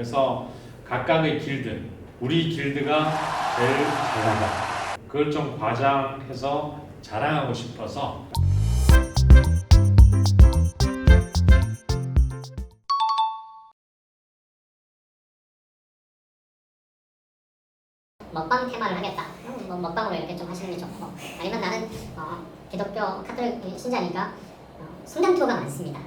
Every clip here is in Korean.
그래서 각각의 길드, 우리 길드가 제일 잘난다. 그걸 좀 과장해서 자랑하고 싶어서 먹방 테마를 하겠다. 뭐 먹방으로 이렇게 좀 하시는 게 좋고, 아니면 나는 기독교 카톨릭 신자니까 성당 투어가 많습니다.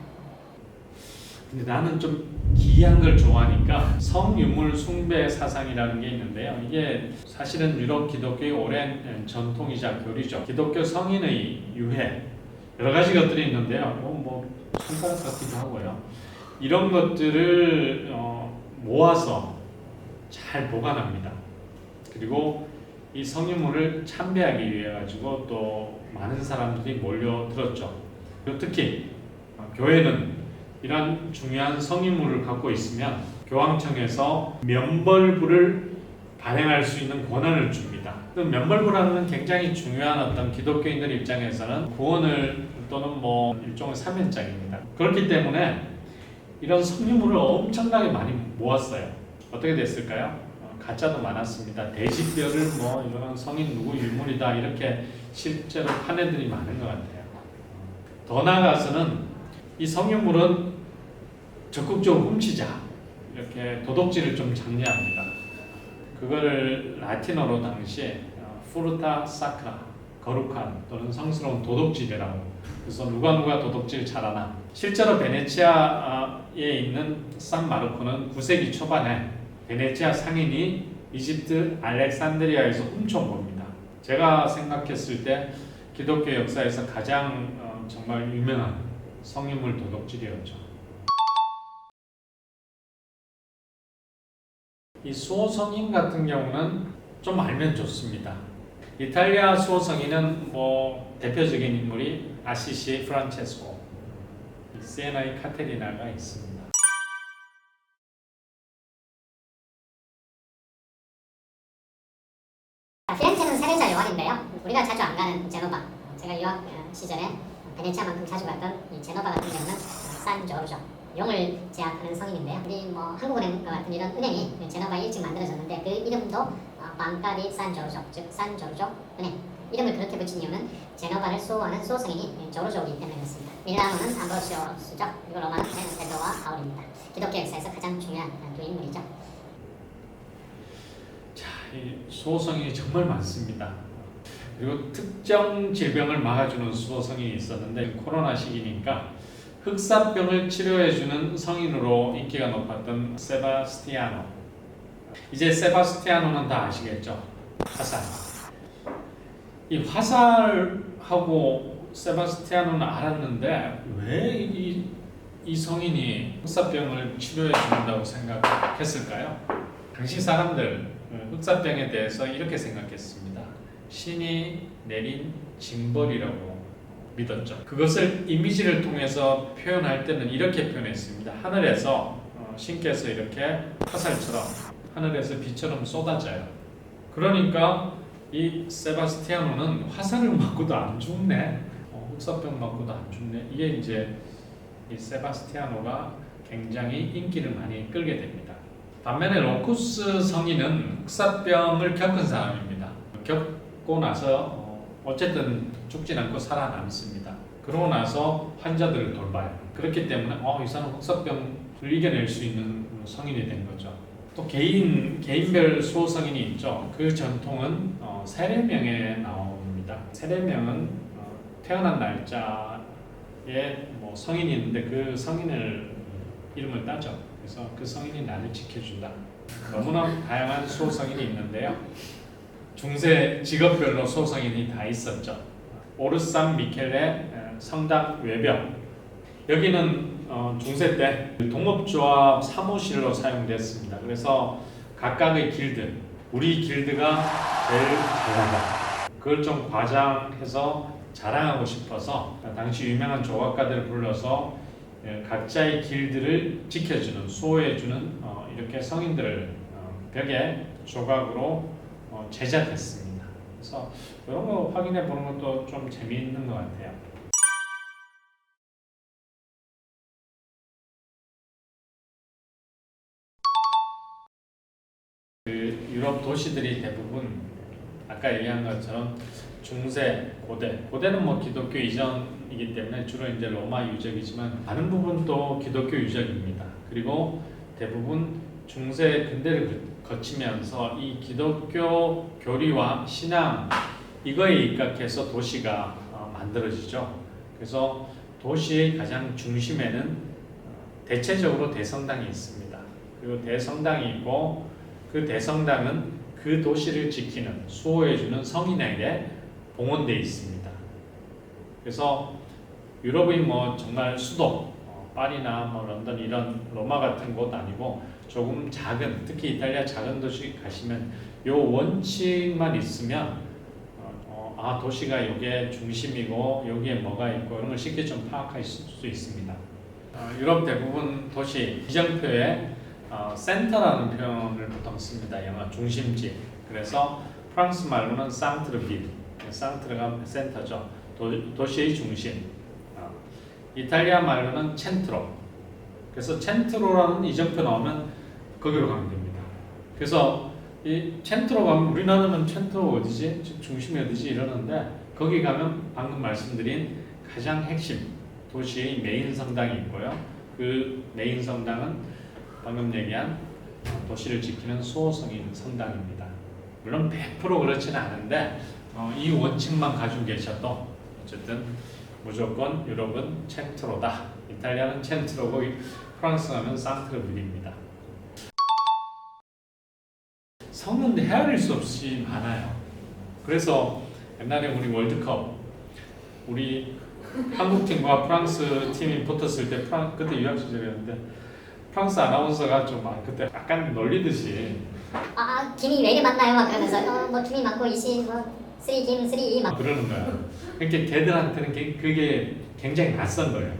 근데 나는 좀 기이한 걸 좋아하니까 성유물 숭배 사상이라는 게 있는데요. 이게 사실은 유럽 기독교의 오랜 전통이자 교리죠. 기독교 성인의 유해 여러 가지 것들이 있는데요. 뭐 손가락 같기도 하고요. 이런 것들을 모아서 잘 보관합니다. 그리고 이 성유물을 참배하기 위해 가지고 또 많은 사람들이 몰려들었죠. 그리고 특히 교회는 이런 중요한 성유물을 갖고 있으면 교황청에서 면벌부를 발행할 수 있는 권한을 줍니다. 그 면벌부라는 건 굉장히 중요한 어떤 기독교인들 입장에서는 구원을 또는 뭐 일종의 사면장입니다. 그렇기 때문에 이런 성유물을 엄청나게 많이 모았어요. 어떻게 됐을까요? 가짜도 많았습니다. 돼지뼈를 뭐 이런 성인 누구 유물이다 이렇게 실제로 판 애들이 많은 것 같아요. 더 나아가서는 이 성유물은 적극적으로 훔치자 이렇게 도둑질을 좀 장려합니다. 그거를 라틴어로 당시에 푸르타 사크라 거룩한 또는 성스러운 도둑질이라고. 그래서 누가 도둑질 잘하나. 실제로 베네치아에 있는 산 마르코는 9세기 초반에 베네치아 상인이 이집트 알렉산드리아에서 훔쳐온 겁니다. 제가 생각했을 때 기독교 역사에서 가장 정말 유명한 성유물 도둑질이었죠. 이 수호성인 같은 경우는 좀 알면 좋습니다. 이탈리아 수호성인은 뭐 대표적인 인물이 아시시 프란체스코, 시에나의 카테리나가 있습니다. 피렌체는 세례자 요한인데요. 우리가 자주 안 가는 제노바. 제가 유학 시절에 베네치아만큼 자주 갔던 이 제노바 같은 경우는 산 조르조, 용을 제약하는 성인인데요. 우리 뭐 한국은행 같은 이런 은행이 제노바에 일찍 만들어졌는데 그 이름도 방카디 산 조르조, 즉 산 조르조 은행. 이름을 그렇게 붙인 이유는 제노바를 수호하는 수호성인이 조르조이기 때문이었습니다. 밀라노는 암브로시오스죠. 그리고 로마는 베드로와 바울입니다. 기독교 역사에서 가장 중요한 두 인물이죠. 이 수호성인이 정말 많습니다. 그리고 특정 질병을 막아주는 수호성인이 있었는데 코로나 시기니까 흑사병을 치료해주는 성인으로 인기가 높았던 세바스티아노. 이제 세바스티아노는 다 아시겠죠? 화살. 이 화살하고 세바스티아노는 알았는데 왜 이 성인이 흑사병을 치료해 준다고 생각했을까요? 당시 사람들 흑사병에 대해서 이렇게 생각했습니다. 신이 내린 징벌이라고 믿었죠. 그것을 이미지를 통해서 표현할 때는 이렇게 표현했습니다. 하늘에서 신께서 이렇게 화살처럼 하늘에서 비처럼 쏟아져요. 그러니까 이 세바스티아노는 화살을 맞고도 안 죽네. 흑사병 맞고도 안 죽네. 이게 이제 이 세바스티아노가 굉장히 인기를 많이 끌게 됩니다. 반면에 로쿠스 성인은 흑사병을 겪은 사람입니다. 겪고 나서 어쨌든 죽진 않고 살아남습니다. 그러고 나서 환자들을 돌봐요. 그렇기 때문에 이 사람 흑사병을 이겨낼 수 있는 성인이 된 거죠. 또 개인별 수호성인이 있죠. 그 전통은 세례명에 나옵니다. 세례명은 태어난 날짜에 뭐 성인이 있는데 그 성인을 이름을 따죠. 그래서 그 성인이 나를 지켜준다. 너무나 다양한 수호성인이 있는데요. 중세 직업별로 수호성인이 다 있었죠. 오르산 미켈레 성당 외벽. 여기는 중세 때 동업조합 사무실로 사용됐습니다. 그래서 각각의 길드, 우리 길드가 제일 잘난다. 그걸 좀 과장해서 자랑하고 싶어서 당시 유명한 조각가들을 불러서 각자의 길드를 지켜주는, 수호해주는 이렇게 성인들을 벽에 조각으로 제작했습니다. 그래서 이런 거 확인해 보는 것도 좀 재미있는 것 같아요. 그 유럽 도시들이 대부분 아까 얘기한 것처럼 중세, 고대는 뭐 기독교 이전이기 때문에 주로 이제 로마 유적이지만 많은 부분도 기독교 유적입니다. 그리고 대부분 중세 근대를 거치면서 이 기독교 교리와 신앙 이거에 입각해서 도시가 만들어지죠. 그래서 도시의 가장 중심에는 대체적으로 대성당이 있습니다. 그리고 대성당이 있고 그 대성당은 그 도시를 지키는 수호해주는 성인에게 봉헌되어 있습니다. 그래서 유럽의 뭐 정말 수도 파리나 뭐 런던 이런 로마 같은 곳 아니고 조금 작은 특히 이탈리아 작은 도시 가시면 요 원칙만 있으면 도시가 이게 중심이고 여기에 뭐가 있고 이런 걸 쉽게 좀 파악할 수 있습니다. 유럽 대부분 도시 지정표에 센터라는 표현을 보통 씁니다. 영어 중심지. 그래서 프랑스 말로는 상트르빌, 상트르가 센터죠. 도시의 중심. 이탈리아 말로는 첸트로. 그래서 첸트로라는 이정표 나오면 거기로 가면 됩니다. 그래서 이 첸트로 가면 우리나라는 첸트로 어디지? 중심이 어디지? 이러는데 거기 가면 방금 말씀드린 가장 핵심 도시의 메인 성당이 있고요. 그 메인 성당은 방금 얘기한 도시를 지키는 수호성인 성당입니다. 물론 100% 그렇지는 않은데 이 원칙만 가지고 계셔도 어쨌든 무조건 유럽은 첸트로다. 이탈리아는 첸트로고 프랑스 가면 상트르빌입니다. 성은 헤아릴 수 없이 많아요. 그래서 옛날에 우리 월드컵 우리 한국 팀과 프랑스 팀이 붙었을 때 그때 유학 시절이었는데 프랑스 아나운서가 좀 그때 약간 놀리듯이 김이 왜 이리 많나요? 막 그러면서 뭐 김이 많고 이시 뭐 3김 3이 막 그러는 거야. 그러니까 걔들한테는 그게 굉장히 낯선 거예요.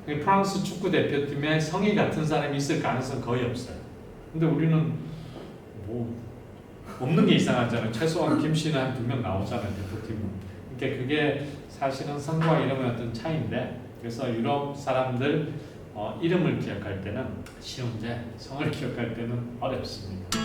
프랑스 축구 대표팀에 성이 같은 사람이 있을 가능성 거의 없어요. 근데 우리는 뭐 없는 게 이상하잖아요. 최소한 김씨는 한 2명 나오잖아요. 대표팀은. 그러니까 그게 사실은 성과 이름의 어떤 차이인데 그래서 유럽 사람들 이름을 기억할 때는 쉬운데 성을 기억할 때는 어렵습니다.